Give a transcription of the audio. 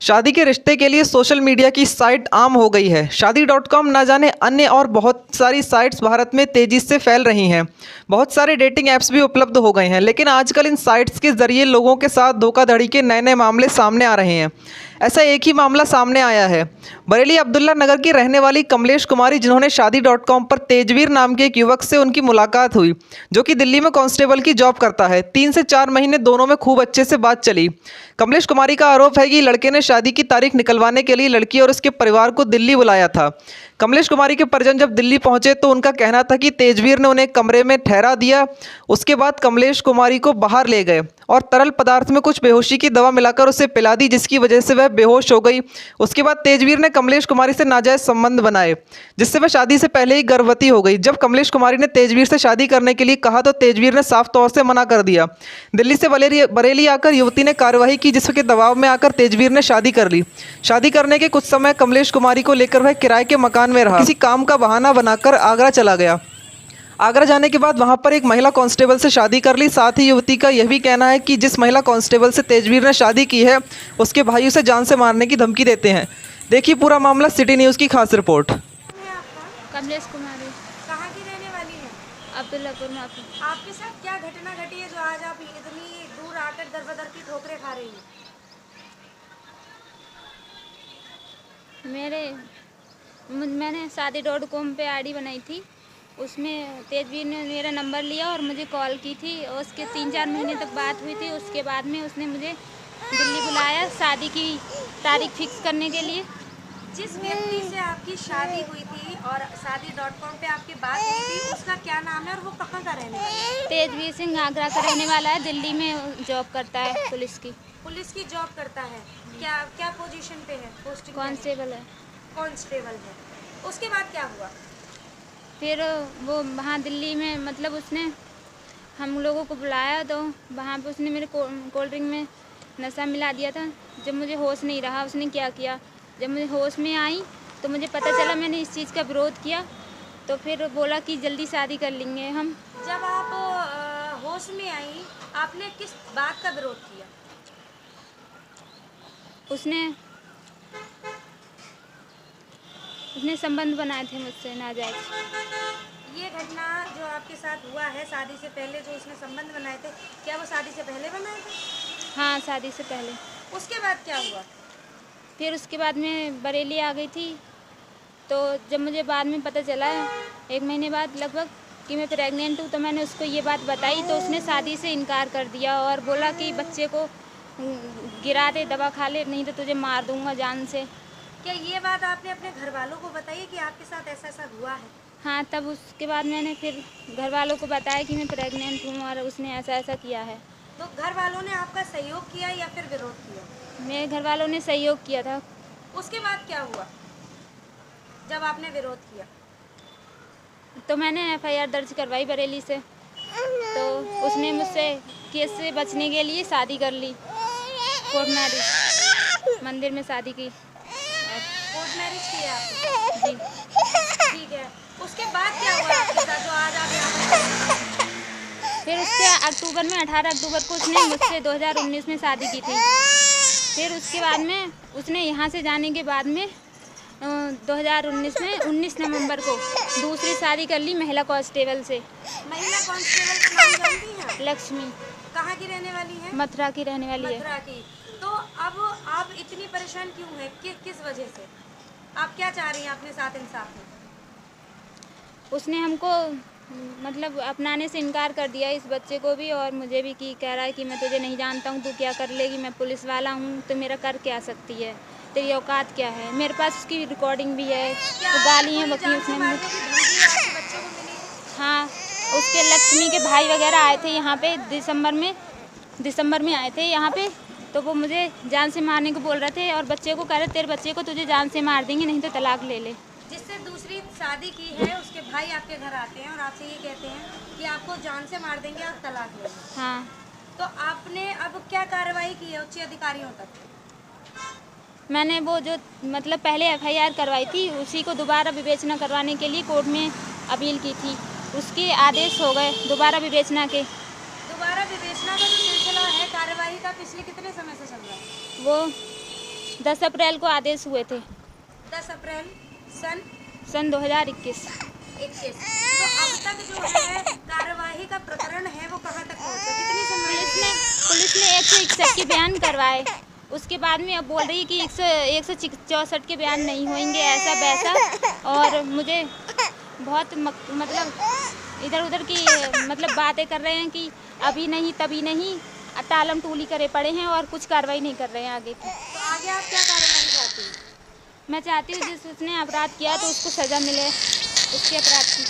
शादी के रिश्ते के लिए सोशल मीडिया की साइट आम हो गई है। शादी.com ना जाने अन्य और बहुत सारी साइट्स भारत में तेज़ी से फैल रही हैं। बहुत सारे डेटिंग ऐप्स भी उपलब्ध हो गए हैं, लेकिन आजकल इन साइट्स के ज़रिए लोगों के साथ धोखाधड़ी के नए-नए मामले सामने आ रहे हैं। ऐसा एक ही मामला सामने आया है। बरेली अब्दुल्ला नगर की रहने वाली कमलेश कुमारी, जिन्होंने शादी.com पर तेजवीर नाम के एक युवक से उनकी मुलाकात हुई, जो कि दिल्ली में कांस्टेबल की जॉब करता है। 3 से 4 महीने दोनों में खूब अच्छे से बात चली। कमलेश कुमारी का आरोप है कि लड़के ने शादी की तारीख निकलवाने के लिए लड़की और उसके परिवार को दिल्ली बुलाया था। कमलेश कुमारी के परिजन जब दिल्ली पहुंचे तो उनका कहना था कि तेजवीर ने उन्हें कमरे में ठहरा दिया। उसके बाद कमलेश कुमारी को बाहर ले गए और तरल पदार्थ में कुछ बेहोशी की दवा मिलाकर उसे पिला दी, जिसकी वजह से वह बेहोश हो गई। उसके बाद तेजवीर ने कमलेश कुमारी से नाजायज संबंध बनाए, जिससे वह शादी से पहले ही गर्भवती हो गई। जब कमलेश कुमारी ने तेजवीर से शादी करने के लिए कहा तो तेजवीर ने साफ तौर से मना कर दिया। दिल्ली से बरेली आकर युवती ने कार्रवाई की, जिसके दबाव में आकर तेजवीर ने शादी कर ली। शादी करने के कुछ समय कमलेश कुमारी को लेकर वह किराए के मकान में रहा। किसी काम का बहाना बनाकर आगरा चला गया। आगरा जाने के बाद वहां पर एक महिला कांस्टेबल से शादी कर ली। साथ ही युवती का यह भी कहना है कि जिस महिला कांस्टेबल से तेजवीर ने शादी की है, उसके भाई उसे जान से मारने की धमकी देते हैं। देखिए पूरा मामला सिटी न्यूज़ की खास रिपोर्ट। कमलेश कुमारी। कहाँ की रहने वाली है? अब्दुल्लापुर में। आपके साथ क्या घटना घटी है जो आज आप इतनी दूर आकर दर बदर की ठोकरें खा रही हैं? मैंने शादी.com पे आईडी बनाई थी। उसमें तेजवीर ने मेरा नंबर लिया और मुझे कॉल की थी और उसके 3-4 महीने तक बात हुई थी। उसके बाद में उसने मुझे दिल्ली बुलाया शादी की तारीख फिक्स करने के लिए। जिस व्यक्ति से आपकी शादी हुई थी और शादी.com पे आपकी बात हुई थी, उसका क्या नाम है और वो कहाँ का रहने वाला है? तेजवीर सिंह आगरा का रहने वाला है, दिल्ली में जॉब करता है पुलिस की जॉब करता है। क्या पोजीशन पे है? पोस्टिंग कांस्टेबल है। कांस्टेबल है। उसके बाद क्या हुआ? फिर वो वहाँ दिल्ली में मतलब उसने हम लोगों को बुलाया तो वहाँ पे उसने मेरे कोल्ड ड्रिंक में नशा मिला दिया था। जब मुझे होश नहीं रहा उसने क्या किया, जब मुझे होश में आई तो मुझे पता चला, मैंने इस चीज़ का विरोध किया तो फिर बोला कि जल्दी शादी कर लेंगे हम। जब आप होश में आई, आपने किस बात का विरोध किया? उसने संबंध बनाए थे मुझसे नाजायज। ये घटना जो आपके साथ हुआ है, शादी से पहले जो उसने संबंध बनाए थे, क्या वो शादी से पहले बनाए थे? हाँ, शादी से पहले। उसके बाद क्या हुआ? फिर उसके बाद मैं बरेली आ गई थी तो जब मुझे बाद में पता चला 1 महीने बाद लगभग कि मैं प्रेग्नेंट हूँ, तो मैंने उसको ये बात बताई तो उसने शादी से इनकार कर दिया और बोला कि बच्चे को गिरा दे, दवा खा ले, नहीं तो तुझे मार दूँगा जान से। क्या ये बात आपने अपने घर वालों को बताई कि आपके साथ ऐसा ऐसा हुआ है? हाँ, तब उसके बाद मैंने फिर घर वालों को बताया कि मैं प्रेग्नेंट हूँ और उसने ऐसा ऐसा किया है। तो घर वालों ने आपका सहयोग किया या फिर विरोध किया? मेरे घर वालों ने सहयोग किया था। उसके बाद क्या हुआ जब आपने विरोध किया? तो मैंने FIR दर्ज करवाई बरेली से, तो उसने मुझसे केस से बचने के लिए शादी कर ली, कोर्ट मैरिज, मंदिर में शादी की। कोर्ट मैरिज किया आपने? जी। ठीक है। उसके बाद क्या हुआ आपके साथ जो आज आप यहाँ पर? फिर उसके अक्टूबर में 18 अक्टूबर को उसने मुझसे 2019 में शादी की थी। फिर उसके बाद में उसने यहाँ से जाने के बाद में 2019 में 19 नवंबर को दूसरी शादी कर ली महिला कांस्टेबल से। महिला कांस्टेबल का नाम जानती हैं? लक्ष्मी। कहाँ की रहने वाली है? मथुरा की रहने वाली है। मथुरा की। तो अब आप इतनी परेशान क्यों हैं? किस वजह से? आप क्या चाह रही हैं अपने साथ इंसाफ में? उसने हमको मतलब अपनाने से इनकार कर दिया, इस बच्चे को भी और मुझे भी, कि कह रहा है कि मैं तुझे नहीं जानता हूँ, तू क्या कर लेगी, मैं पुलिस वाला हूँ तो मेरा कर क्या सकती है, तेरी औकात क्या है। मेरे पास उसकी रिकॉर्डिंग भी है, तो गालियाँ बकी उसने मुझे। हाँ, उसके लक्ष्मी के भाई वगैरह आए थे यहाँ पे दिसंबर में आए थे यहाँ पे, तो वो मुझे जान से मारने को बोल रहे थे और बच्चे को कह रहे तेरे बच्चे को तुझे जान से मार देंगे, नहीं तो तलाक ले ले। जिससे दूसरी शादी की है उसके भाई आपके घर आते हैं और आपसे ये कहते हैं कि आपको जान से मार देंगे और तलाक ले लेंगे। हाँ। तो आपने अब क्या कार्रवाई की है उच्च अधिकारियों तक? मैंने वो जो मतलब पहले FIR करवाई थी उसी को दोबारा विवेचना करवाने के लिए कोर्ट में अपील की थी, उसके आदेश हो गए दोबारा विवेचना के। दोबारा विवेचना का जो सिलसिला है कार्रवाई का, पिछले कितने समय से चल रहा है? वो 10 अप्रैल को आदेश हुए थे, 10 अप्रैल सन 2021। 21। तो अब तक जो है कार्यवाही का प्रकरण है वो कहाँ तक पहुँचा, कितनी सुनवाई? पुलिस ने 161 के बयान करवाए, उसके बाद में अब बोल रही है कि 164 के बयान नहीं होंगे, ऐसा वैसा। और मुझे बहुत मतलब इधर उधर की मतलब बातें कर रहे हैं कि अभी नहीं तभी नहीं, टालम टूली करे पड़े हैं और कुछ कार्रवाई नहीं कर रहे हैं आगे की। तो आगे आप क्या कार्रवाई चाहती हैं? मैं चाहती हूँ जिस उसने अपराध किया तो उसको सज़ा मिले उसके अपराध की।